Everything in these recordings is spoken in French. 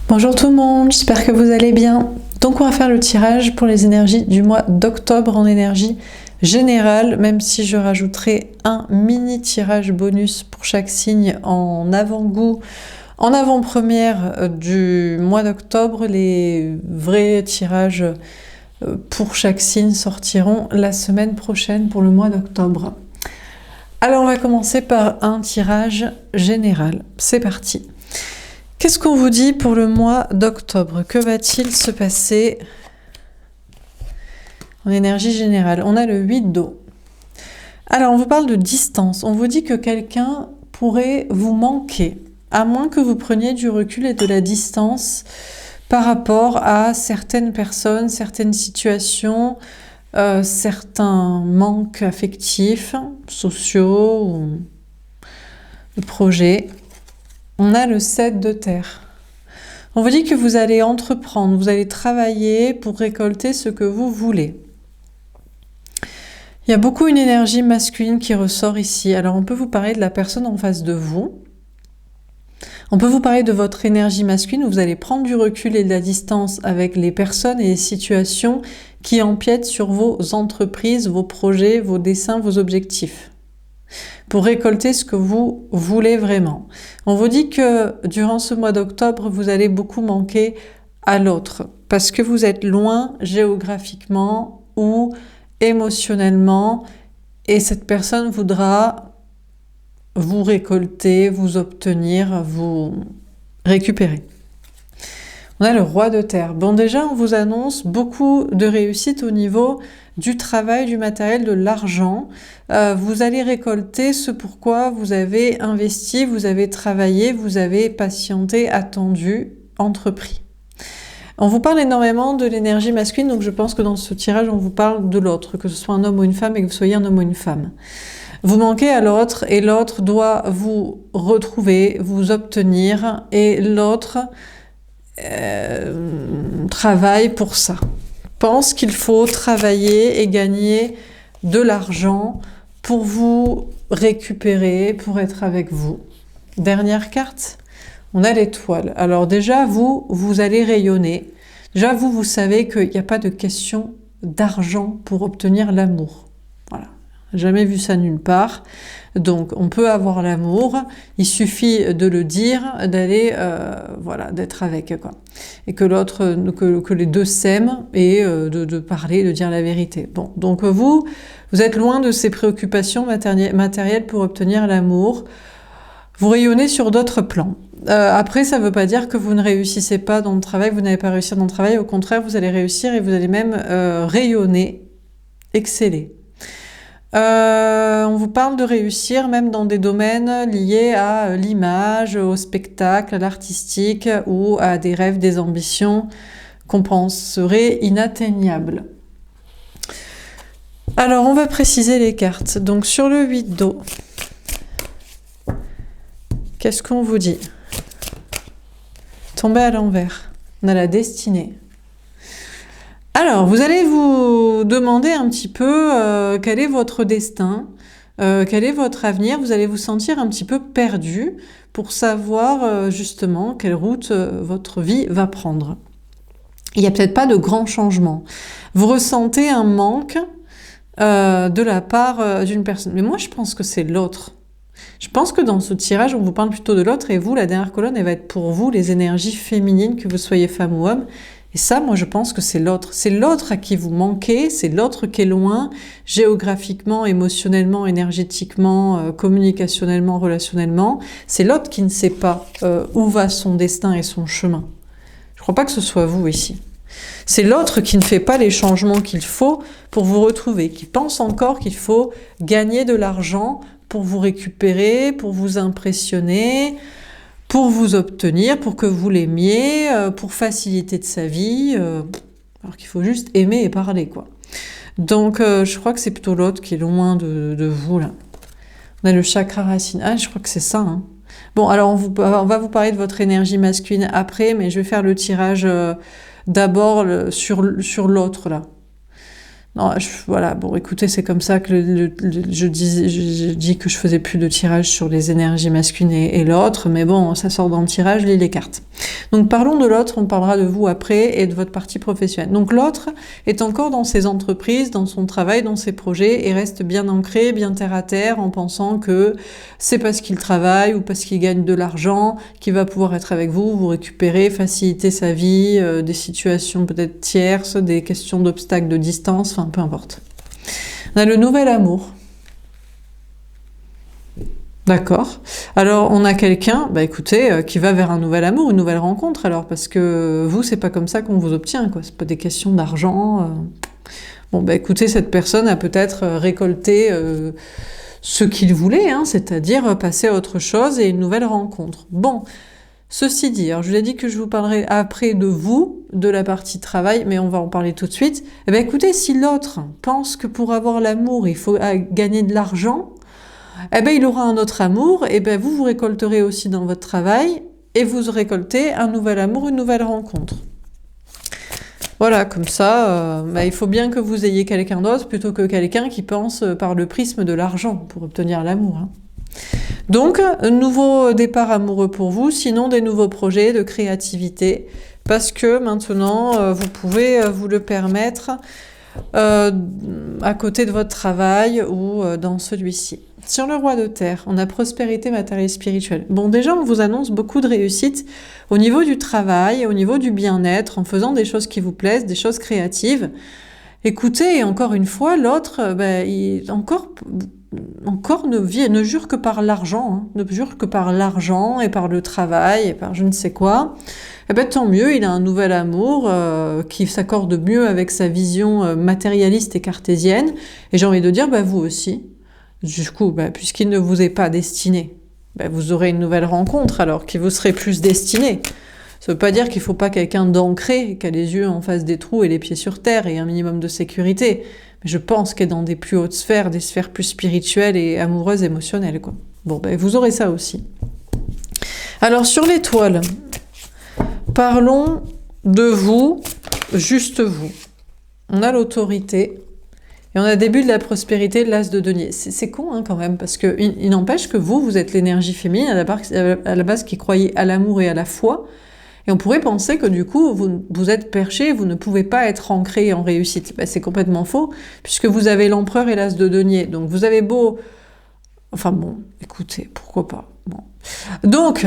Bonjour tout le monde, j'espère que vous allez bien. Donc on va faire le tirage pour les énergies du mois d'octobre en énergie générale, même si je rajouterai un mini tirage bonus pour chaque signe en avant-goût, en avant-première du mois d'octobre. Les vrais tirages pour chaque signe sortiront la semaine prochaine pour le mois d'octobre. Alors on va commencer par un tirage général. C'est parti. Qu'est-ce qu'on vous dit pour le mois d'octobre? Que va-t-il se passer en énergie générale? On a le 8 d'eau. Alors, on vous parle de distance. On vous dit que quelqu'un pourrait vous manquer, à moins que vous preniez du recul et de la distance par rapport à certaines personnes, certaines situations, certains manques affectifs, sociaux ou de projets. On a le 7 de terre. On vous dit que vous allez entreprendre, vous allez travailler pour récolter ce que vous voulez. Il y a beaucoup une énergie masculine qui ressort ici. Alors on peut vous parler de la personne en face de vous. On peut vous parler de votre énergie masculine où vous allez prendre du recul et de la distance avec les personnes et les situations qui empiètent sur vos entreprises, vos projets, vos desseins, vos objectifs, pour récolter ce que vous voulez vraiment. On vous dit que durant ce mois d'octobre, vous allez beaucoup manquer à l'autre, parce que vous êtes loin géographiquement ou émotionnellement, et cette personne voudra vous récolter, vous obtenir, vous récupérer. On a le roi de terre. Bon, déjà, on vous annonce beaucoup de réussite au niveau du travail, du matériel, de l'argent. Vous allez récolter ce pourquoi vous avez investi, vous avez travaillé, vous avez patienté, attendu, entrepris. On vous parle énormément de l'énergie masculine, donc je pense que dans ce tirage, on vous parle de l'autre, que ce soit un homme ou une femme et que vous soyez un homme ou une femme. Vous manquez à l'autre et l'autre doit vous retrouver, vous obtenir, et l'autre travaille pour ça. Pense qu'il faut travailler et gagner de l'argent pour vous récupérer, pour être avec vous. Dernière carte, on a l'étoile. Alors déjà, vous allez rayonner. Déjà, vous savez qu'il n'y a pas de question d'argent pour obtenir l'amour. Voilà. Jamais vu ça nulle part. Donc, on peut avoir l'amour. Il suffit de le dire, d'aller, voilà, d'être avec, quoi. Et que l'autre, que les deux s'aiment et de parler, de dire la vérité. Bon, donc vous êtes loin de ces préoccupations matérielles pour obtenir l'amour. Vous rayonnez sur d'autres plans. Après, ça ne veut pas dire que vous ne réussissez pas dans le travail, que vous n'allez pas réussir dans le travail. Au contraire, vous allez réussir et vous allez même rayonner, exceller. On vous parle de réussir même dans des domaines liés à l'image, au spectacle, à l'artistique ou à des rêves, des ambitions qu'on penserait inatteignables. Alors, on va préciser les cartes. Donc, sur le 8 d'eau, qu'est-ce qu'on vous dit? Tombé à l'envers. On a la destinée. Alors, vous allez vous demander un petit peu quel est votre destin, quel est votre avenir. Vous allez vous sentir un petit peu perdu pour savoir justement quelle route votre vie va prendre. Il n'y a peut-être pas de grands changements. Vous ressentez un manque de la part d'une personne. Mais moi, je pense que c'est l'autre. Je pense que dans ce tirage, on vous parle plutôt de l'autre, et vous, la dernière colonne, elle va être pour vous, les énergies féminines, que vous soyez femme ou homme. Et ça, moi, je pense que c'est l'autre. C'est l'autre à qui vous manquez, c'est l'autre qui est loin, géographiquement, émotionnellement, énergétiquement, communicationnellement, relationnellement. C'est l'autre qui ne sait pas où va son destin et son chemin. Je ne crois pas que ce soit vous ici. C'est l'autre qui ne fait pas les changements qu'il faut pour vous retrouver, qui pense encore qu'il faut gagner de l'argent pour vous récupérer, pour vous impressionner, pour vous obtenir, pour que vous l'aimiez, pour faciliter de sa vie, alors qu'il faut juste aimer et parler, quoi. Donc, je crois que c'est plutôt l'autre qui est loin de vous, là. On a le chakra racine. Ah, je crois que c'est ça, hein. Bon, alors, on va vous parler de votre énergie masculine après, mais je vais faire le tirage d'abord sur l'autre, là. Non, voilà, bon, écoutez, c'est comme ça que je dis que je faisais plus de tirage sur les énergies masculines et l'autre, mais bon, ça sort dans le tirage, lis les cartes. Donc parlons de l'autre, on parlera de vous après et de votre partie professionnelle. Donc l'autre est encore dans ses entreprises, dans son travail, dans ses projets et reste bien ancré, bien terre à terre en pensant que c'est parce qu'il travaille ou parce qu'il gagne de l'argent qu'il va pouvoir être avec vous, vous récupérer, faciliter sa vie, des situations peut-être tierces, des questions d'obstacles de distance, enfin peu importe. On a le nouvel amour. D'accord. Alors, on a quelqu'un, bah écoutez, qui va vers un nouvel amour, une nouvelle rencontre, alors, parce que vous, c'est pas comme ça qu'on vous obtient, quoi. C'est pas des questions d'argent. Bon, bah écoutez, cette personne a peut-être récolté ce qu'il voulait, hein, c'est-à-dire passer à autre chose et une nouvelle rencontre. Bon, ceci dit, alors je vous ai dit que je vous parlerai après de vous, de la partie travail, mais on va en parler tout de suite. Eh bien, écoutez, si l'autre pense que pour avoir l'amour, il faut gagner de l'argent, eh ben, il aura un autre amour, et ben, vous récolterez aussi dans votre travail, et vous récoltez un nouvel amour, une nouvelle rencontre. Voilà, comme ça, il faut bien que vous ayez quelqu'un d'autre plutôt que quelqu'un qui pense par le prisme de l'argent pour obtenir l'amour. Hein. Donc, un nouveau départ amoureux pour vous, sinon des nouveaux projets de créativité, parce que maintenant, vous pouvez vous le permettre à côté de votre travail ou dans celui-ci. Sur le roi de terre, on a prospérité matérielle et spirituelle. Bon, déjà, on vous annonce beaucoup de réussite au niveau du travail, au niveau du bien-être, en faisant des choses qui vous plaisent, des choses créatives. Écoutez, et encore une fois, l'autre, encore ne jure que par l'argent, hein, ne jure que par l'argent et par le travail et par je ne sais quoi. Eh ben, tant mieux, il a un nouvel amour qui s'accorde mieux avec sa vision matérialiste et cartésienne. Et j'ai envie de dire, vous aussi. Du coup, puisqu'il ne vous est pas destiné, vous aurez une nouvelle rencontre alors qui vous serait plus destiné. Ça veut pas dire qu'il faut pas quelqu'un d'ancré, qui a les yeux en face des trous et les pieds sur terre et un minimum de sécurité. Mais je pense qu'être dans des plus hautes sphères, des sphères plus spirituelles et amoureuses, émotionnelles, quoi. Bon, vous aurez ça aussi. Alors, sur l'étoile, parlons de vous, juste vous. On a l'autorité et on a le début de la prospérité, l'as de denier. C'est con, hein, quand même, parce que il n'empêche que vous êtes l'énergie féminine à la base qui croyait à l'amour et à la foi. Et on pourrait penser que du coup, vous êtes perché, vous ne pouvez pas être ancré en réussite. C'est complètement faux, puisque vous avez l'empereur et l'as de denier. Donc vous avez beau... Enfin bon, écoutez, pourquoi pas. Bon. Donc,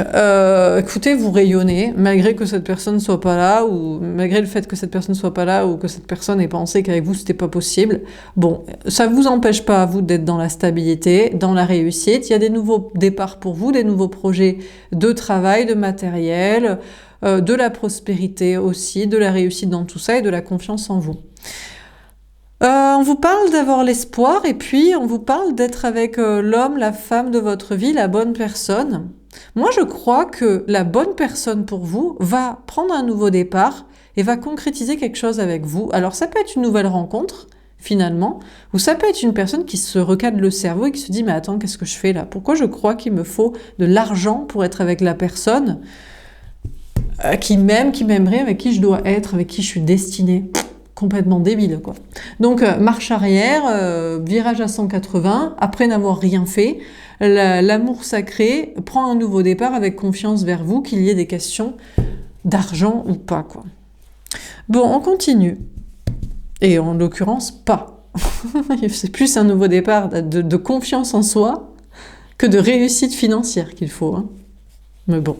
écoutez, vous rayonnez, malgré que cette personne soit pas là, ou malgré le fait que cette personne soit pas là, ou que cette personne ait pensé qu'avec vous, c'était pas possible. Bon, ça vous empêche pas, à vous, d'être dans la stabilité, dans la réussite. Il y a des nouveaux départs pour vous, des nouveaux projets de travail, de matériel, de la prospérité aussi, de la réussite dans tout ça et de la confiance en vous. On vous parle d'avoir l'espoir et puis on vous parle d'être avec l'homme, la femme de votre vie, la bonne personne. Moi, je crois que la bonne personne pour vous va prendre un nouveau départ et va concrétiser quelque chose avec vous. Alors, ça peut être une nouvelle rencontre, finalement, ou ça peut être une personne qui se recadre le cerveau et qui se dit « Mais attends, qu'est-ce que je fais là? Pourquoi je crois qu'il me faut de l'argent pour être avec la personne qui m'aime, qui m'aimerait, avec qui je dois être, avec qui je suis destinée ?» Complètement débile, quoi. Donc, marche arrière, virage à 180, après n'avoir rien fait, l'amour sacré prend un nouveau départ avec confiance vers vous, qu'il y ait des questions d'argent ou pas, quoi. Bon, on continue. Et en l'occurrence, pas. C'est plus un nouveau départ de confiance en soi que de réussite financière qu'il faut, hein. Mais bon.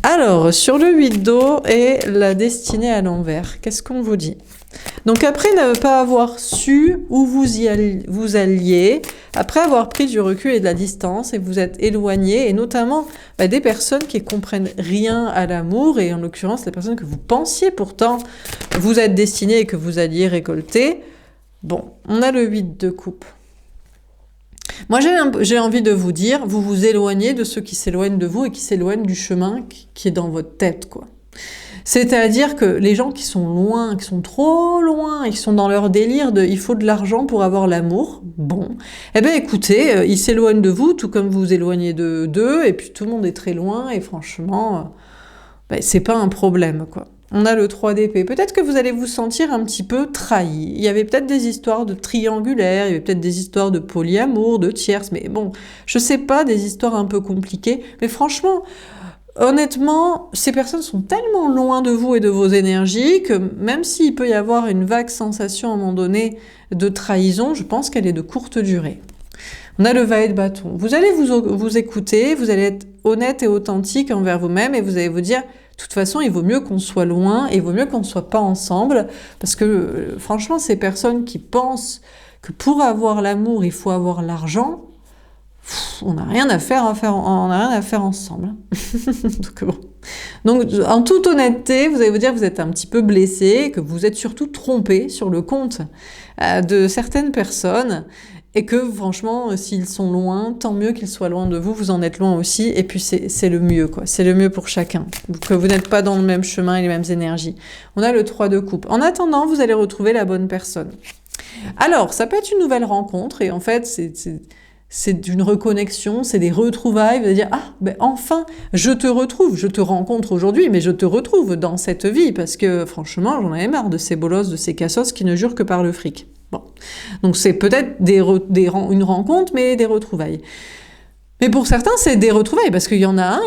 Alors, sur le 8 d'eau et la destinée à l'envers, qu'est-ce qu'on vous dit? Donc après ne pas avoir su où vous alliez, après avoir pris du recul et de la distance et vous êtes éloigné, et notamment des personnes qui comprennent rien à l'amour, et en l'occurrence les personnes que vous pensiez pourtant vous êtes destiné et que vous alliez récolter. Bon, on a le 8 de coupe. Moi, j'ai envie de vous dire, vous vous éloignez de ceux qui s'éloignent de vous et qui s'éloignent du chemin qui est dans votre tête, quoi. C'est-à-dire que les gens qui sont loin, qui sont trop loin, et qui sont dans leur délire de « il faut de l'argent pour avoir l'amour », bon, eh bien écoutez, ils s'éloignent de vous, tout comme vous vous éloignez d'eux, et puis tout le monde est très loin, et franchement, c'est pas un problème, quoi. On a le 3 d'épée. Peut-être que vous allez vous sentir un petit peu trahi. Il y avait peut-être des histoires de triangulaire, il y avait peut-être des histoires de polyamour, de tierces, mais bon, je sais pas, des histoires un peu compliquées. Mais franchement, honnêtement, ces personnes sont tellement loin de vous et de vos énergies que même s'il peut y avoir une vague sensation à un moment donné de trahison, je pense qu'elle est de courte durée. On a le valet de bâton. Vous allez vous écouter, vous allez être honnête et authentique envers vous-même et vous allez vous dire, de toute façon, il vaut mieux qu'on soit loin et il vaut mieux qu'on ne soit pas ensemble parce que franchement, ces personnes qui pensent que pour avoir l'amour, il faut avoir l'argent, on n'a rien à faire, on n'a rien à faire ensemble. Donc, bon. Donc, en toute honnêteté, vous allez vous dire que vous êtes un petit peu blessé, que vous êtes surtout trompé sur le compte de certaines personnes et que franchement, s'ils sont loin, tant mieux qu'ils soient loin de vous, vous en êtes loin aussi, et puis c'est le mieux, quoi. C'est le mieux pour chacun, que vous n'êtes pas dans le même chemin et les mêmes énergies. On a le 3 de coupe. En attendant, vous allez retrouver la bonne personne. Alors, ça peut être une nouvelle rencontre, et en fait, c'est une reconnexion, c'est des retrouvailles, vous allez dire, ah, ben enfin, je te retrouve, je te rencontre aujourd'hui, mais je te retrouve dans cette vie, parce que franchement, j'en avais marre de ces bolosses, de ces cassos qui ne jurent que par le fric. Bon. Donc c'est peut-être une rencontre, mais des retrouvailles. Mais pour certains, c'est des retrouvailles, parce qu'il y en a un,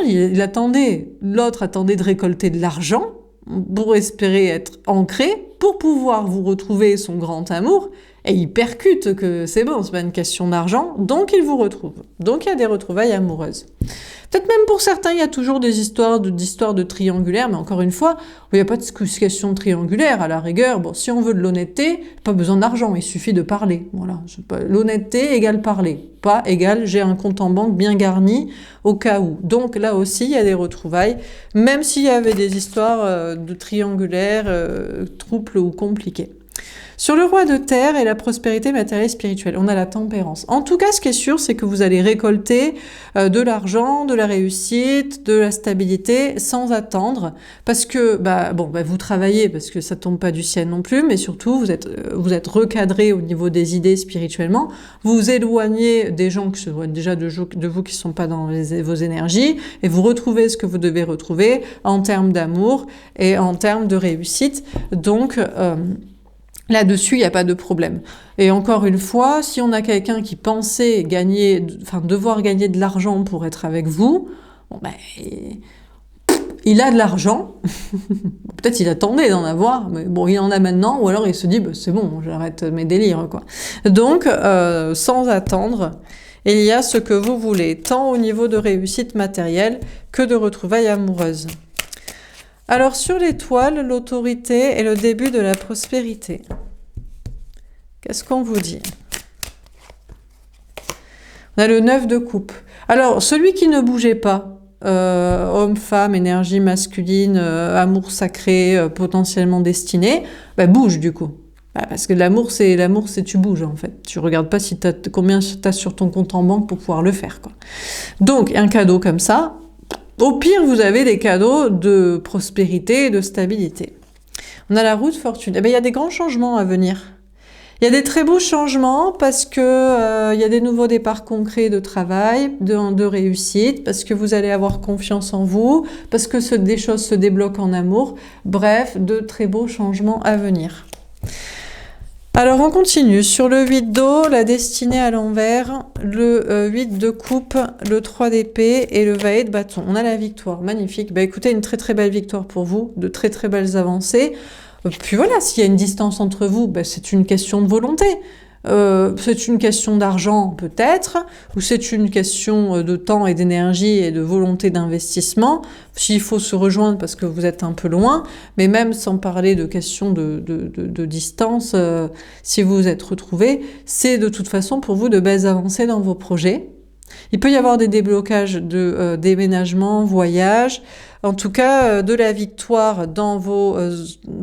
l'autre attendait de récolter de l'argent pour espérer être ancré, pour pouvoir vous retrouver son grand amour, et il percute que c'est bon, c'est pas une question d'argent, donc il vous retrouve. Donc il y a des retrouvailles amoureuses. Peut-être même pour certains, il y a toujours des histoires de triangulaire, mais encore une fois, il n'y a pas de question triangulaire, à la rigueur. Bon, si on veut de l'honnêteté, pas besoin d'argent, il suffit de parler. Voilà, l'honnêteté égale parler, pas égale j'ai un compte en banque bien garni au cas où. Donc là aussi, il y a des retrouvailles, même s'il y avait des histoires de triangulaire, troubles ou compliquées. Sur le roi de terre et la prospérité matérielle et spirituelle, on a la tempérance. En tout cas, ce qui est sûr, c'est que vous allez récolter de l'argent, de la réussite, de la stabilité, sans attendre, parce que vous travaillez, parce que ça tombe pas du ciel non plus, mais surtout vous êtes recadré au niveau des idées spirituellement. Vous vous éloignez des gens qui sont déjà de vous qui sont pas dans vos énergies, et vous retrouvez ce que vous devez retrouver en termes d'amour et en termes de réussite. Donc là-dessus, il n'y a pas de problème. Et encore une fois, si on a quelqu'un qui pensait devoir gagner de l'argent pour être avec vous, il a de l'argent. Peut-être il attendait d'en avoir, mais bon, il en a maintenant, ou alors il se dit, c'est bon, j'arrête mes délires, quoi. Donc, sans attendre, il y a ce que vous voulez, tant au niveau de réussite matérielle que de retrouvailles amoureuses. Alors sur l'étoile, l'autorité est le début de la prospérité. Qu'est-ce qu'on vous dit? On a le 9 de coupe. Alors celui qui ne bougeait pas, homme, femme, énergie masculine, amour sacré, potentiellement destiné, bouge du coup. Parce que l'amour c'est tu bouges en fait. Tu regardes pas combien t'as sur ton compte en banque pour pouvoir le faire, quoi. Donc un cadeau comme ça, au pire, vous avez des cadeaux de prospérité et de stabilité. On a la roue de fortune. Il y a des grands changements à venir. Il y a des très beaux changements parce que il y a des nouveaux départs concrets de travail, de réussite, parce que vous allez avoir confiance en vous, parce que des choses se débloquent en amour. Bref, de très beaux changements à venir. Alors on continue, sur le 8 d'eau, la destinée à l'envers, le 8 de coupe, le 3 d'épée et le valet de bâton. On a la victoire, magnifique. Écoutez, une très très belle victoire pour vous, de très très belles avancées. Puis voilà, s'il y a une distance entre vous, c'est une question de volonté. C'est une question d'argent peut-être, ou c'est une question de temps et d'énergie et de volonté d'investissement, s'il faut se rejoindre parce que vous êtes un peu loin, mais même sans parler de question de distance, si vous vous êtes retrouvés, c'est de toute façon pour vous de belles avancées dans vos projets. Il peut y avoir des déblocages de déménagement, voyage, en tout cas de la victoire dans vos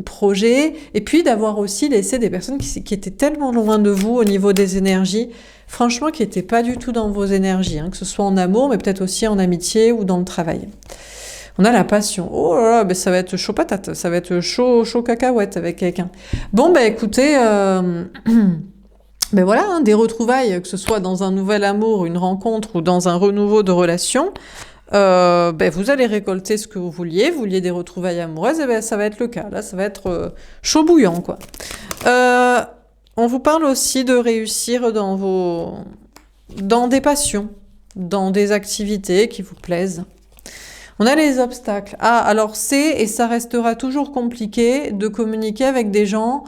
projets, et puis d'avoir aussi laissé des personnes qui étaient tellement loin de vous au niveau des énergies, franchement qui n'étaient pas du tout dans vos énergies, que ce soit en amour, mais peut-être aussi en amitié ou dans le travail. On a la passion. Oh là là, ça va être chaud patate, ça va être chaud cacahuète avec quelqu'un. Bon, écoutez... voilà, des retrouvailles, que ce soit dans un nouvel amour, une rencontre ou dans un renouveau de relation, vous allez récolter ce que vous vouliez des retrouvailles amoureuses, et ben ça va être le cas. Là, ça va être chaud bouillant, quoi. On vous parle aussi de réussir dans des passions, dans des activités qui vous plaisent. On a les obstacles. Ah, alors et ça restera toujours compliqué de communiquer avec des gens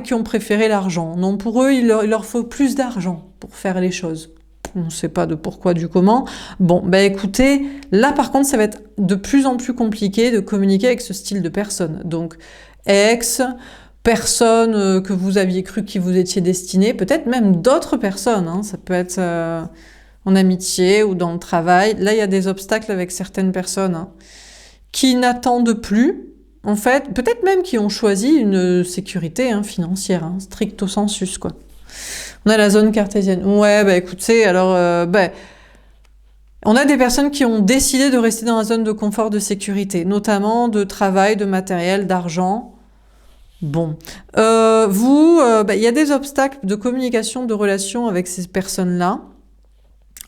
qui ont préféré l'argent. Non, pour eux, il leur faut plus d'argent pour faire les choses. On ne sait pas de pourquoi, du comment. Bon, écoutez, là par contre, ça va être de plus en plus compliqué de communiquer avec ce style de personne. Donc, personne que vous aviez cru qui vous étiez destiné, peut-être même d'autres personnes, hein. Ça peut être en amitié ou dans le travail. Là, il y a des obstacles avec certaines personnes, hein, qui n'attendent plus, en fait, peut-être même qui ont choisi une sécurité, hein, financière, hein, stricto sensus, quoi. On a la zone cartésienne. Ouais, écoutez, alors, on a des personnes qui ont décidé de rester dans la zone de confort, de sécurité, notamment de travail, de matériel, d'argent. Bon. Il y a des obstacles de communication, de relation avec ces personnes-là.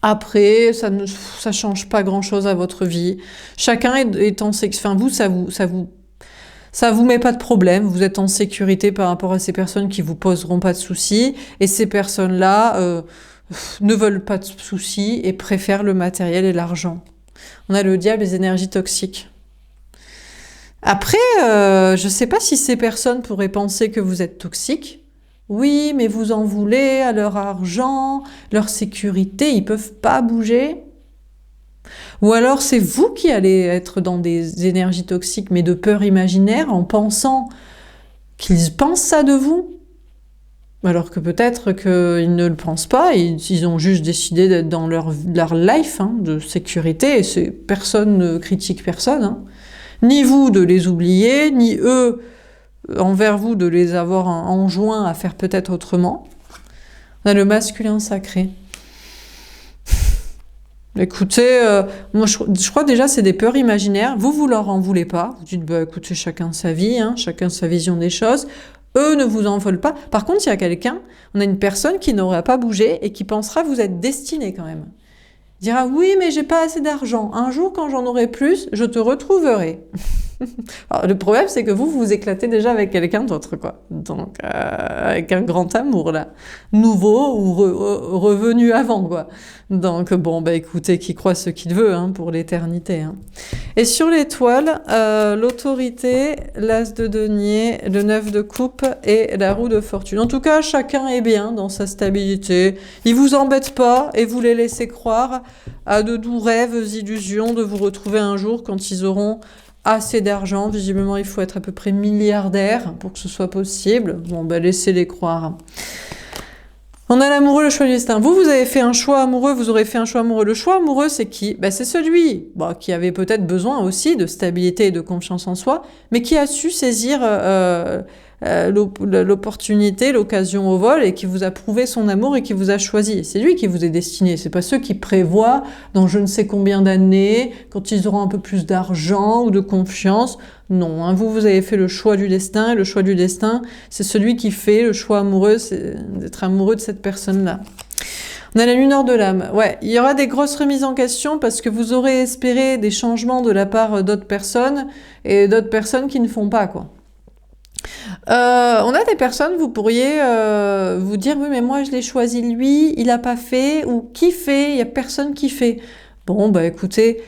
Après, ça change pas grand-chose à votre vie. Chacun est en sécurité. Enfin, ça vous met pas de problème. Vous êtes en sécurité par rapport à ces personnes qui vous poseront pas de soucis. Et ces personnes-là ne veulent pas de soucis et préfèrent le matériel et l'argent. On a le diable, les énergies toxiques. Après, je sais pas si ces personnes pourraient penser que vous êtes toxique. Oui, mais vous en voulez à leur argent, leur sécurité, ils peuvent pas bouger. Ou alors c'est vous qui allez être dans des énergies toxiques, mais de peur imaginaire, en pensant qu'ils pensent ça de vous. Alors que peut-être qu'ils ne le pensent pas, ils ont juste décidé d'être dans leur life, hein, de sécurité, et personne ne critique personne, hein. Ni vous de les oublier, ni eux envers vous de les avoir enjoints à faire peut-être autrement. On a le masculin sacré. Écoutez, moi je crois déjà c'est des peurs imaginaires. Vous leur en voulez pas. Vous dites, écoutez, chacun sa vie, hein, chacun sa vision des choses. Eux ne vous en veulent pas. Par contre, il y a on a une personne qui n'aura pas bougé et qui pensera vous êtes destiné quand même. Il dira, oui, mais j'ai pas assez d'argent. Un jour, quand j'en aurai plus, je te retrouverai. Alors, le problème, c'est que vous éclatez déjà avec quelqu'un d'autre, quoi. Donc, avec un grand amour, là. Nouveau ou revenu avant, quoi. Donc, écoutez, qui croit ce qu'il veut, hein, pour l'éternité, hein. Et sur l'étoile, l'autorité, l'as de denier, le 9 de coupe et la roue de fortune. En tout cas, chacun est bien dans sa stabilité. Ils vous embêtent pas et vous les laissez croire à de doux rêves, illusions de vous retrouver un jour quand ils auront assez d'argent. Visiblement, il faut être à peu près milliardaire pour que ce soit possible. Laissez-les croire. On a l'amoureux, le choix du destin. Vous avez fait un choix amoureux, vous aurez fait un choix amoureux. Le choix amoureux, c'est qui ? C'est celui qui avait peut-être besoin aussi de stabilité et de confiance en soi, mais qui a su saisir l'opportunité, l'occasion au vol, et qui vous a prouvé son amour et qui vous a choisi. C'est lui qui vous est destiné. C'est pas ceux qui prévoient dans je ne sais combien d'années, quand ils auront un peu plus d'argent ou de confiance. Non, hein, vous avez fait le choix du destin, et le choix du destin, c'est celui qui fait le choix amoureux, c'est d'être amoureux de cette personne-là. On a la lumière de l'âme. Ouais, il y aura des grosses remises en question parce que vous aurez espéré des changements de la part d'autres personnes et d'autres personnes qui ne font pas, quoi. On a des personnes, vous pourriez vous dire, oui, mais moi je l'ai choisi lui, il n'a pas fait, ou qui fait, il n'y a personne qui fait. Écoutez,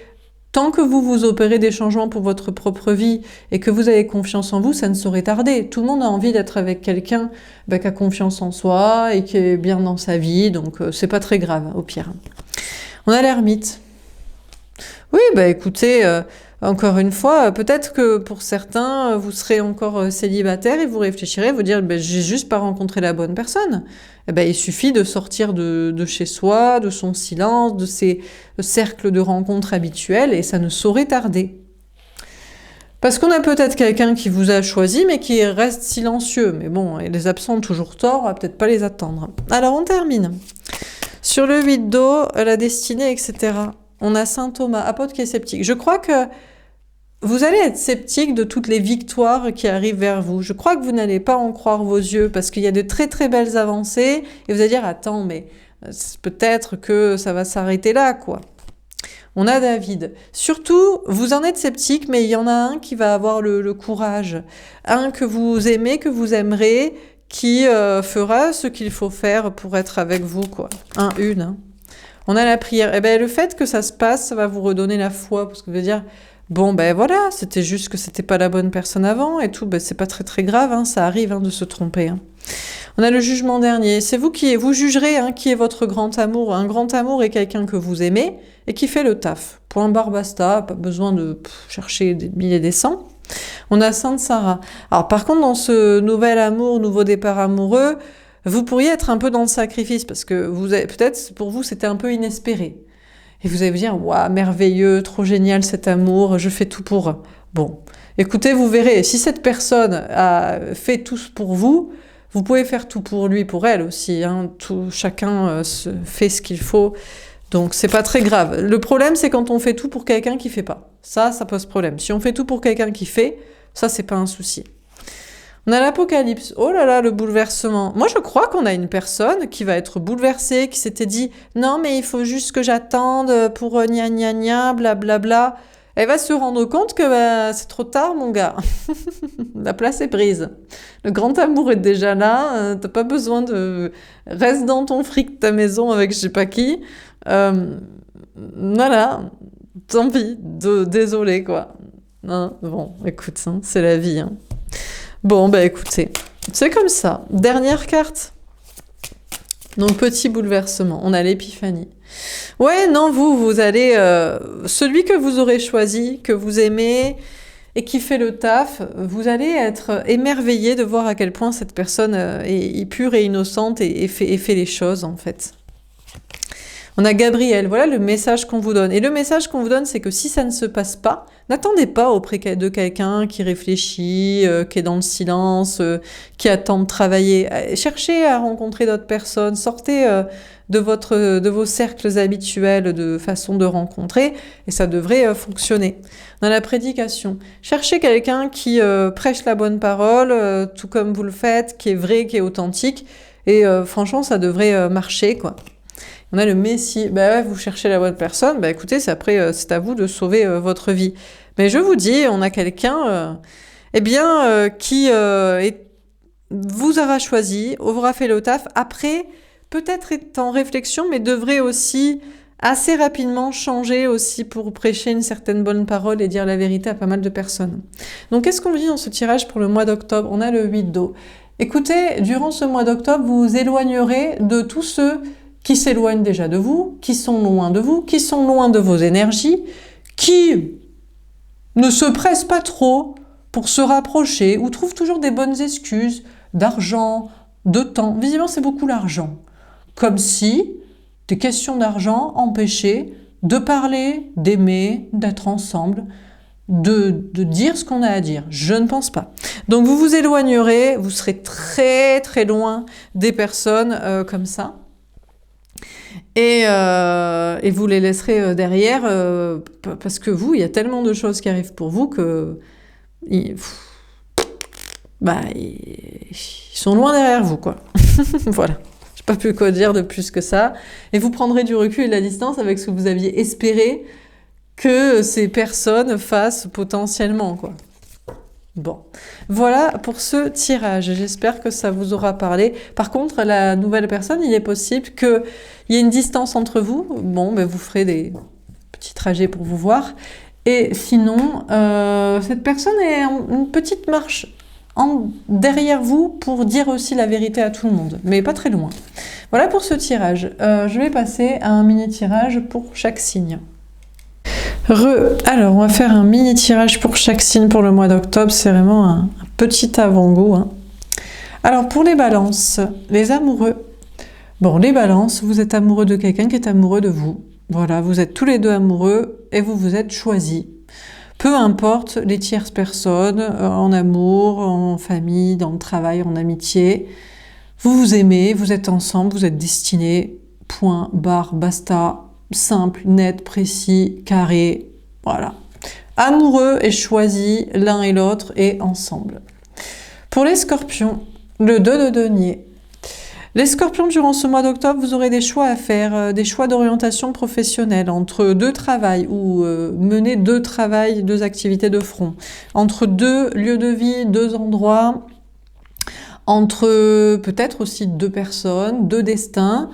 tant que vous opérez des changements pour votre propre vie et que vous avez confiance en vous, ça ne saurait tarder. Tout le monde a envie d'être avec quelqu'un qui a confiance en soi et qui est bien dans sa vie, donc c'est pas très grave, au pire. On a l'ermite. Oui, écoutez, encore une fois, peut-être que pour certains, vous serez encore célibataire et vous réfléchirez, vous dire, j'ai juste pas rencontré la bonne personne. Il suffit de sortir de chez soi, de son silence, de ses cercles de rencontres habituels, et ça ne saurait tarder. Parce qu'on a peut-être quelqu'un qui vous a choisi, mais qui reste silencieux. Mais et les absents ont toujours tort, on va peut-être pas les attendre. Alors, on termine. Sur le 8 d'eau, la destinée, etc. On a saint Thomas, apôtre qui est sceptique. Je crois que vous allez être sceptique de toutes les victoires qui arrivent vers vous. Je crois que vous n'allez pas en croire vos yeux parce qu'il y a de très très belles avancées et vous allez dire, attends, mais peut-être que ça va s'arrêter là, quoi. On a David. Surtout, vous en êtes sceptique, mais il y en a un qui va avoir le courage. Un que vous aimez, que vous aimerez, qui fera ce qu'il faut faire pour être avec vous, quoi. Une. Hein. On a la prière. Eh ben, le fait que ça se passe, ça va vous redonner la foi, parce que vous allez dire, bon, ben voilà, c'était juste que c'était pas la bonne personne avant, et tout, ben c'est pas très très grave, hein, ça arrive hein, de se tromper. Hein. On a le jugement dernier. C'est vous qui vous jugerez hein, qui est votre grand amour. Un grand amour est quelqu'un que vous aimez et qui fait le taf. Point barre basta, pas besoin de chercher des milliers et des cents. On a Sainte Sarah. Alors par contre, dans ce nouvel amour, nouveau départ amoureux, vous pourriez être un peu dans le sacrifice parce que vous avez, peut-être pour vous c'était un peu inespéré. Et vous allez vous dire, waouh, merveilleux, trop génial cet amour, je fais tout pour. Bon, écoutez, vous verrez, si cette personne a fait tout pour vous, vous pouvez faire tout pour lui, pour elle aussi. Hein. Chacun fait ce qu'il faut. Donc, c'est pas très grave. Le problème, c'est quand on fait tout pour quelqu'un qui fait pas. Ça pose problème. Si on fait tout pour quelqu'un qui fait, ça, c'est pas un souci. On a l'Apocalypse. Oh là là, le bouleversement. Moi, je crois qu'on a une personne qui va être bouleversée, qui s'était dit « Non, mais il faut juste que j'attende pour gna gna gna, blablabla. » Elle va se rendre compte que bah, c'est trop tard, mon gars. La place est prise. Le grand amour est déjà là. T'as pas besoin de... Reste dans ton fric, ta maison avec je sais pas qui. Voilà. Tant pis. Désolé, quoi. Hein bon, écoute, hein, c'est la vie. Hein. Bon, bah écoutez, c'est comme ça. Dernière carte. Donc, petit bouleversement. On a l'épiphanie. Ouais, non, vous allez... celui que vous aurez choisi, que vous aimez et qui fait le taf, vous allez être émerveillé de voir à quel point cette personne est pure et innocente et fait les choses, en fait. On a Gabriel, voilà le message qu'on vous donne. Et le message qu'on vous donne, c'est que si ça ne se passe pas, n'attendez pas auprès de quelqu'un qui réfléchit, qui est dans le silence, qui attend de travailler. Cherchez à rencontrer d'autres personnes, sortez de vos cercles habituels de façon de rencontrer, et ça devrait fonctionner. Dans la prédication, cherchez quelqu'un qui prêche la bonne parole, tout comme vous le faites, qui est vrai, qui est authentique, et franchement, ça devrait marcher, quoi. On a le Messie. Bah ouais, vous cherchez la bonne personne. Bah écoutez, c'est c'est à vous de sauver votre vie. Mais je vous dis, on a quelqu'un, qui vous aura choisi, aura fait le taf. Après, peut-être est en réflexion, mais devrait aussi assez rapidement changer aussi pour prêcher une certaine bonne parole et dire la vérité à pas mal de personnes. Donc, qu'est-ce qu'on dit dans ce tirage pour le mois d'octobre? On a le 8 d'eau. Écoutez, durant ce mois d'octobre, vous vous éloignerez de tous ceux qui s'éloignent déjà de vous, qui sont loin de vous, qui sont loin de vos énergies, qui ne se pressent pas trop pour se rapprocher ou trouvent toujours des bonnes excuses d'argent, de temps. Visiblement, c'est beaucoup l'argent. Comme si des questions d'argent empêchaient de parler, d'aimer, d'être ensemble, de dire ce qu'on a à dire. Je ne pense pas. Donc vous vous éloignerez, vous serez très très loin des personnes comme ça. Et vous les laisserez derrière parce que vous, il y a tellement de choses qui arrivent pour vous que ils sont loin derrière vous, quoi. Voilà. J'ai pas pu quoi dire de plus que ça. Et vous prendrez du recul et de la distance avec ce que vous aviez espéré que ces personnes fassent potentiellement, quoi. Bon, voilà pour ce tirage. J'espère que ça vous aura parlé. Par contre, la nouvelle personne, il est possible qu'il y ait une distance entre vous. Bon, ben vous ferez des petits trajets pour vous voir. Et sinon, cette personne est une petite marche derrière vous pour dire aussi la vérité à tout le monde, mais pas très loin. Voilà pour ce tirage. Je vais passer à un mini-tirage pour chaque signe. Alors, on va faire un mini tirage pour chaque signe pour le mois d'octobre. C'est vraiment un petit avant-goût. Hein. Alors, pour les balances, les amoureux. Bon, les balances, vous êtes amoureux de quelqu'un qui est amoureux de vous. Voilà, vous êtes tous les deux amoureux et vous vous êtes choisis. Peu importe les tierces personnes, en amour, en famille, dans le travail, en amitié. Vous vous aimez, vous êtes ensemble, vous êtes destinés. Point, barre, basta. Simple, net, précis, carré, voilà. Amoureux et choisi l'un et l'autre et ensemble. Pour les scorpions, le 2 de denier. Les scorpions, durant ce mois d'octobre, vous aurez des choix à faire, des choix d'orientation professionnelle entre deux travails ou mener deux travails, deux activités de front, entre deux lieux de vie, deux endroits, entre peut-être aussi deux personnes, deux destins,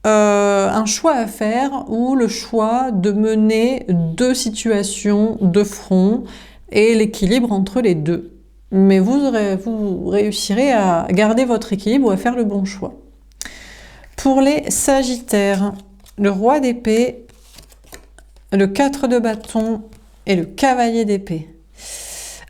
un choix à faire ou le choix de mener deux situations de front et l'équilibre entre les deux. Mais vous réussirez à garder votre équilibre ou à faire le bon choix. Pour les Sagittaires, le roi d'épée, le 4 de bâton et le cavalier d'épée.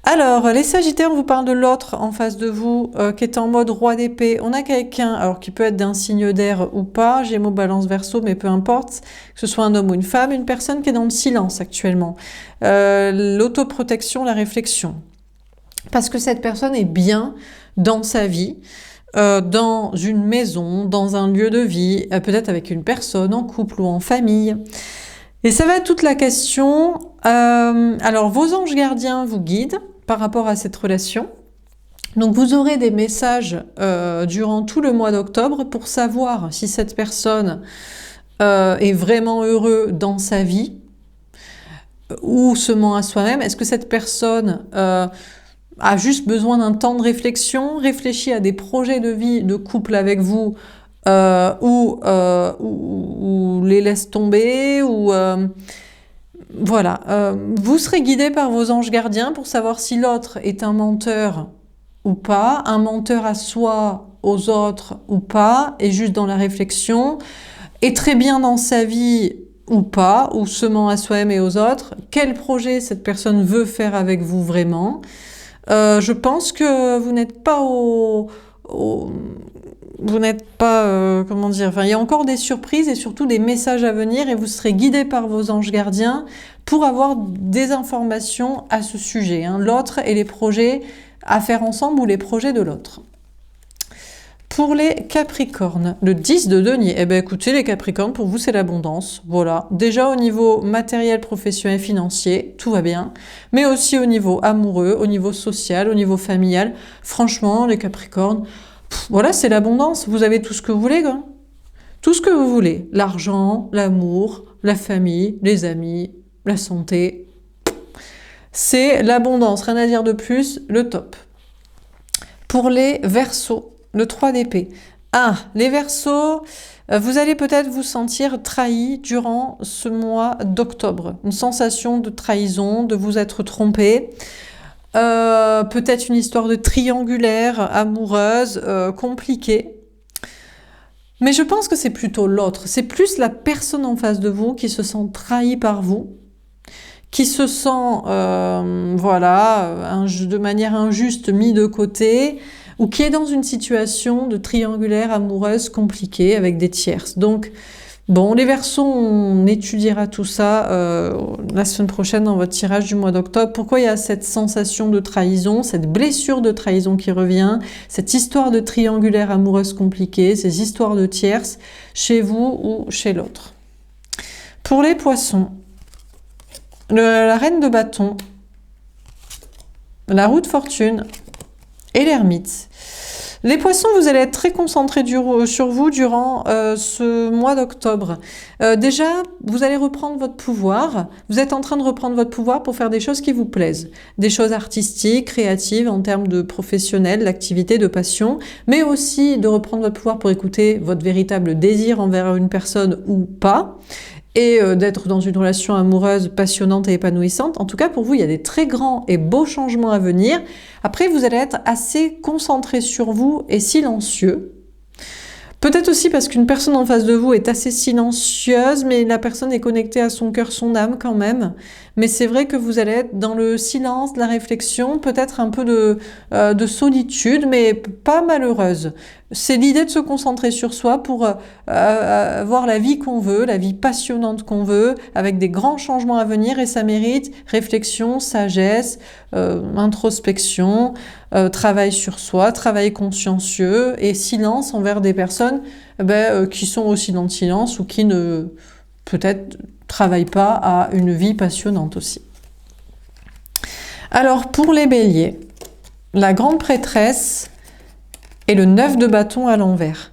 Alors, les Sagittaires, on vous parle de l'autre en face de vous, qui est en mode roi d'épée. On a quelqu'un, alors qui peut être d'un signe d'air ou pas, Gémeaux, Balance, Verseau, mais peu importe, que ce soit un homme ou une femme, une personne qui est dans le silence actuellement. L'autoprotection, la réflexion. Parce que cette personne est bien dans sa vie, dans une maison, dans un lieu de vie, peut-être avec une personne en couple ou en famille. Et ça va être toute la question. Alors, vos anges gardiens vous guident par rapport à cette relation. Donc, vous aurez des messages durant tout le mois d'octobre pour savoir si cette personne est vraiment heureux dans sa vie ou se ment à soi-même. Est-ce que cette personne a juste besoin d'un temps de réflexion, réfléchit à des projets de vie, de couple avec vous, ou les laisse tomber, ou voilà. Vous serez guidé par vos anges gardiens pour savoir si l'autre est un menteur ou pas, un menteur à soi, aux autres ou pas, et juste dans la réflexion, est très bien dans sa vie ou pas, ou se ment à soi-même et aux autres, quel projet cette personne veut faire avec vous vraiment. Je pense que vous n'êtes pas vous n'êtes pas, comment dire, enfin, il y a encore des surprises et surtout des messages à venir et vous serez guidé par vos anges gardiens pour avoir des informations à ce sujet, hein, l'autre et les projets à faire ensemble ou les projets de l'autre. Pour les Capricornes, le 10 de denier, eh bien écoutez les Capricornes, pour vous c'est l'abondance, voilà. Déjà au niveau matériel, professionnel, financier, tout va bien, mais aussi au niveau amoureux, au niveau social, au niveau familial. Franchement, les Capricornes, voilà, c'est l'abondance, vous avez tout ce que vous voulez, quoi. Tout ce que vous voulez, l'argent, l'amour, la famille, les amis, la santé. C'est l'abondance, rien à dire de plus, le top. Pour les Verseaux, le 3 d'épée. Ah, les Verseaux, vous allez peut-être vous sentir trahi durant ce mois d'octobre. Une sensation de trahison, de vous être trompé. Peut-être une histoire de triangulaire, amoureuse, compliquée. Mais je pense que c'est plutôt l'autre. C'est plus la personne en face de vous qui se sent trahie par vous, qui se sent, voilà, de manière injuste mis de côté, ou qui est dans une situation de triangulaire amoureuse compliquée avec des tierces. Donc, bon, les Verseaux, on étudiera tout ça la semaine prochaine dans votre tirage du mois d'octobre. Pourquoi il y a cette sensation de trahison, cette blessure de trahison qui revient, cette histoire de triangulaire amoureuse compliquée, ces histoires de tierces chez vous ou chez l'autre. Pour les Poissons, la reine de bâton, la roue de fortune et l'ermite. Les Poissons, vous allez être très concentrés sur vous durant ce mois d'octobre. Déjà, vous allez reprendre votre pouvoir. Vous êtes en train de reprendre votre pouvoir pour faire des choses qui vous plaisent. Des choses artistiques, créatives, en termes de professionnel, d'activité, de passion, mais aussi de reprendre votre pouvoir pour écouter votre véritable désir envers une personne ou pas. Et d'être dans une relation amoureuse passionnante et épanouissante. En tout cas, pour vous, il y a des très grands et beaux changements à venir. Après, vous allez être assez concentré sur vous et silencieux. Peut-être aussi parce qu'une personne en face de vous est assez silencieuse, mais la personne est connectée à son cœur, son âme quand même. Mais c'est vrai que vous allez être dans le silence, la réflexion, peut-être un peu de solitude, mais pas malheureuse. C'est l'idée de se concentrer sur soi pour avoir la vie qu'on veut, la vie passionnante qu'on veut, avec des grands changements à venir, et ça mérite réflexion, sagesse, introspection, travail sur soi, travail consciencieux et silence envers des personnes qui sont aussi dans le silence ou qui ne peut-être travaillent pas à une vie passionnante aussi. Alors pour les Béliers, la grande prêtresse et le 9 de bâton à l'envers.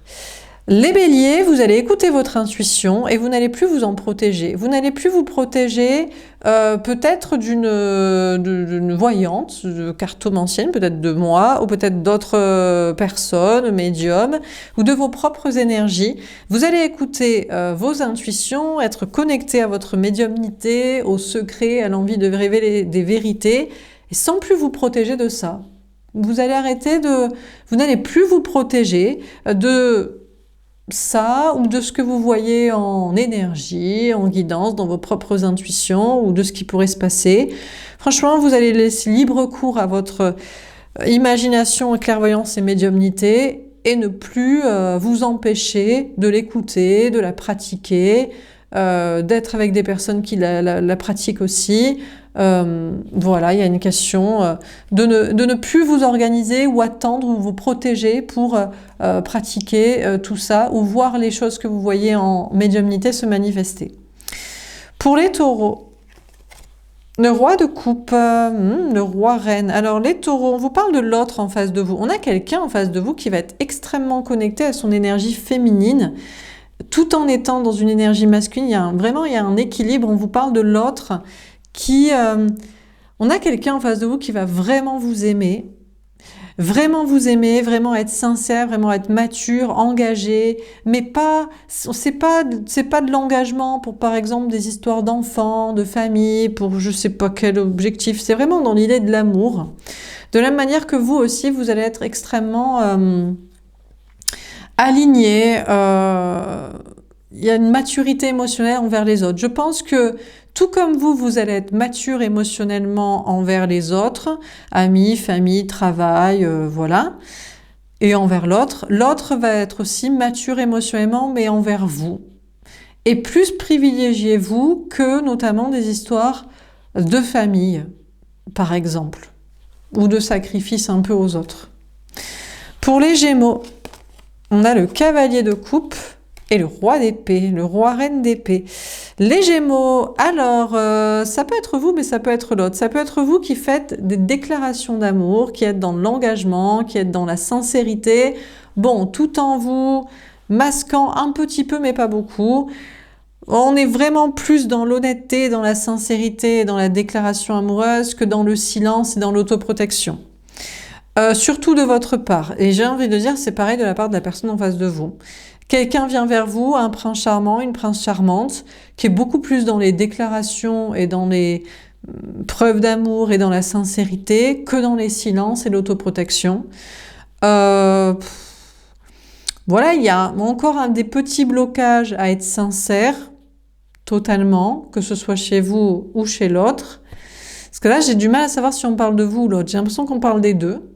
Les béliers, vous allez écouter votre intuition et vous n'allez plus vous en protéger. Vous n'allez plus vous protéger peut-être d'une voyante, de cartomancienne, peut-être de moi, ou peut-être d'autres personnes, médiums, ou de vos propres énergies. Vous allez écouter vos intuitions, être connecté à votre médiumnité, au secret, à l'envie de révéler des vérités, et sans plus vous protéger de ça. Vous allez vous n'allez plus vous protéger de ça ou de ce que vous voyez en énergie, en guidance, dans vos propres intuitions ou de ce qui pourrait se passer. Franchement, vous allez laisser libre cours à votre imagination, clairvoyance et médiumnité et ne plus vous empêcher de l'écouter, de la pratiquer, d'être avec des personnes qui la pratiquent aussi. Voilà, il y a une question de ne plus vous organiser ou attendre ou vous protéger pour pratiquer tout ça ou voir les choses que vous voyez en médiumnité se manifester. Pour les taureaux, le roi de coupe, le roi reine. Alors les taureaux, on vous parle de l'autre en face de vous. On a quelqu'un en face de vous qui va être extrêmement connecté à son énergie féminine, tout en étant dans une énergie masculine. Il y a un équilibre. On vous parle de l'autre on a quelqu'un en face de vous qui va vraiment vous aimer, vraiment être sincère, vraiment être mature, engagé, mais c'est pas de l'engagement pour par exemple des histoires d'enfants, de famille, pour je sais pas quel objectif, c'est vraiment dans l'idée de l'amour. De la même manière que vous aussi, vous allez être extrêmement aligné, il y a une maturité émotionnelle envers les autres. Je pense que tout comme vous allez être mature émotionnellement envers les autres, amis, famille, travail, voilà, et envers l'autre. L'autre va être aussi mature émotionnellement, mais envers vous. Et plus privilégiez-vous que notamment des histoires de famille, par exemple, ou de sacrifice un peu aux autres. Pour les Gémeaux, on a le cavalier de coupe et le roi d'épée, le roi reine d'épée. Les Gémeaux, alors, ça peut être vous, mais ça peut être l'autre. Ça peut être vous qui faites des déclarations d'amour, qui êtes dans l'engagement, qui êtes dans la sincérité, bon, tout en vous masquant un petit peu, mais pas beaucoup. On est vraiment plus dans l'honnêteté, dans la sincérité, dans la déclaration amoureuse que dans le silence et dans l'autoprotection. Surtout de votre part. Et j'ai envie de dire, c'est pareil de la part de la personne en face de vous. Quelqu'un vient vers vous, un prince charmant, une prince charmante, qui est beaucoup plus dans les déclarations et dans les preuves d'amour et dans la sincérité que dans les silences et l'autoprotection. Voilà, il y a encore des petits blocages à être sincère, totalement, que ce soit chez vous ou chez l'autre. Parce que là, j'ai du mal à savoir si on parle de vous ou l'autre. J'ai l'impression qu'on parle des deux.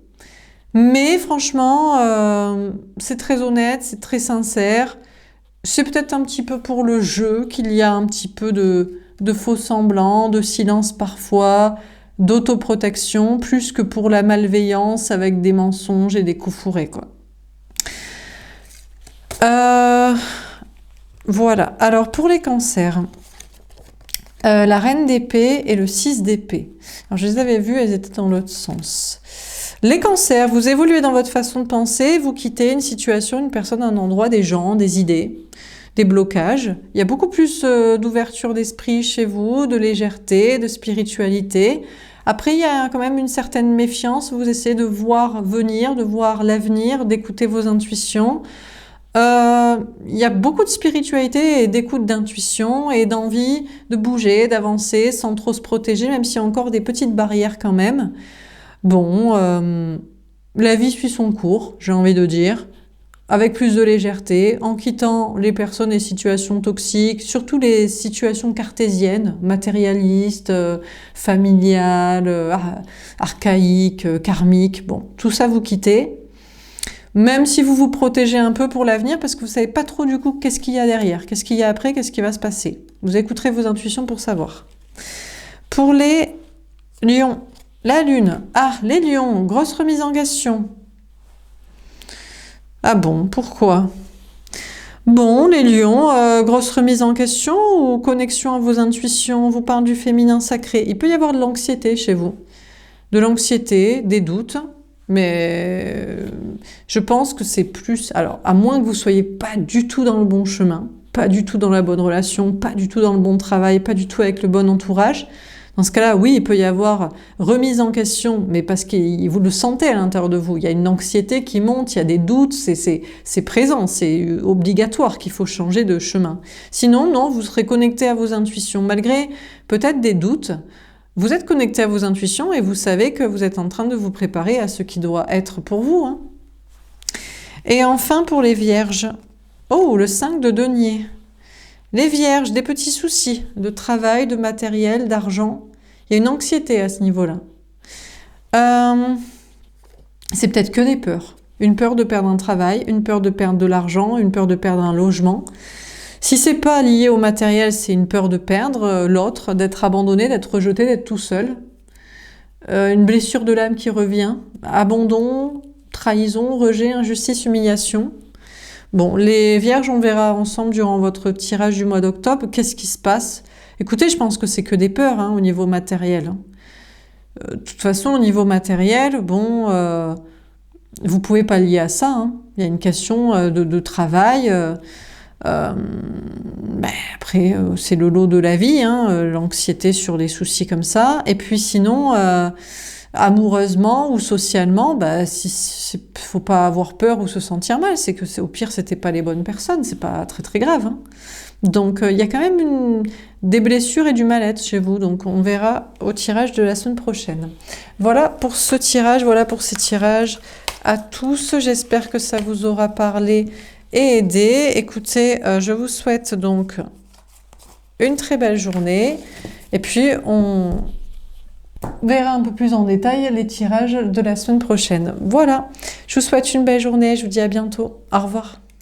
Mais franchement, c'est très honnête, c'est très sincère. C'est peut-être un petit peu pour le jeu qu'il y a un petit peu de faux semblants, de silence parfois, d'autoprotection, plus que pour la malveillance avec des mensonges et des coups fourrés, quoi. Voilà. Alors, pour les cancers, la reine d'épée et le 6 d'épée. Alors, je les avais vues, elles étaient dans l'autre sens. Les cancers, vous évoluez dans votre façon de penser, vous quittez une situation, une personne, un endroit, des gens, des idées, des blocages. Il y a beaucoup plus d'ouverture d'esprit chez vous, de légèreté, de spiritualité. Après, il y a quand même une certaine méfiance. Vous essayez de voir venir, de voir l'avenir, d'écouter vos intuitions. Il y a beaucoup de spiritualité et d'écoute d'intuition et d'envie de bouger, d'avancer sans trop se protéger, même s'il y a encore des petites barrières quand même. Bon, la vie suit son cours, j'ai envie de dire, avec plus de légèreté, en quittant les personnes et situations toxiques, surtout les situations cartésiennes, matérialistes, familiales, archaïques, karmiques. Bon, tout ça vous quittez, même si vous vous protégez un peu pour l'avenir, parce que vous savez pas trop du coup qu'est-ce qu'il y a derrière, qu'est-ce qu'il y a après, qu'est-ce qui va se passer. Vous écouterez vos intuitions pour savoir. Pour les lions, la lune. Ah, les lions, grosse remise en question. Ah bon, pourquoi? Bon, les lions, grosse remise en question ou connexion à vos intuitions, on vous parle du féminin sacré. Il peut y avoir de l'anxiété chez vous. De l'anxiété, des doutes. Mais je pense que c'est plus... Alors, à moins que vous soyez pas du tout dans le bon chemin, pas du tout dans la bonne relation, pas du tout dans le bon travail, pas du tout avec le bon entourage, dans ce cas-là, oui, il peut y avoir remise en question, mais parce que vous le sentez à l'intérieur de vous. Il y a une anxiété qui monte, il y a des doutes, c'est présent, c'est obligatoire qu'il faut changer de chemin. Sinon, non, vous serez connecté à vos intuitions. Malgré peut-être des doutes, vous êtes connecté à vos intuitions et vous savez que vous êtes en train de vous préparer à ce qui doit être pour vous. Hein. Et enfin, pour les vierges, oh, le 5 de denier. Les vierges, des petits soucis de travail, de matériel, d'argent. Il y a une anxiété à ce niveau-là. C'est peut-être que des peurs. Une peur de perdre un travail, une peur de perdre de l'argent, une peur de perdre un logement. Si c'est pas lié au matériel, c'est une peur de perdre l'autre, d'être abandonné, d'être rejeté, d'être tout seul. Une blessure de l'âme qui revient. Abandon, trahison, rejet, injustice, humiliation. Bon, les vierges, on verra ensemble durant votre tirage du mois d'octobre, qu'est-ce qui se passe. Écoutez, je pense que c'est que des peurs au niveau matériel. De toute façon, au niveau matériel, bon, vous pouvez pas lier à ça. Hein. Il y a une question de travail. Après, c'est le lot de la vie, l'anxiété sur des soucis comme ça. Et puis sinon... amoureusement ou socialement, faut pas avoir peur ou se sentir mal. C'est que au pire, c'était pas les bonnes personnes. C'est pas très très grave. Hein. Donc il y a quand même des blessures et du mal-être chez vous. Donc on verra au tirage de la semaine prochaine. Voilà pour ce tirage. Voilà pour ces tirages à tous. J'espère que ça vous aura parlé et aidé. Écoutez, je vous souhaite donc une très belle journée. Et puis on verra un peu plus en détail les tirages de la semaine prochaine. Voilà, je vous souhaite une belle journée, je vous dis à bientôt. Au revoir.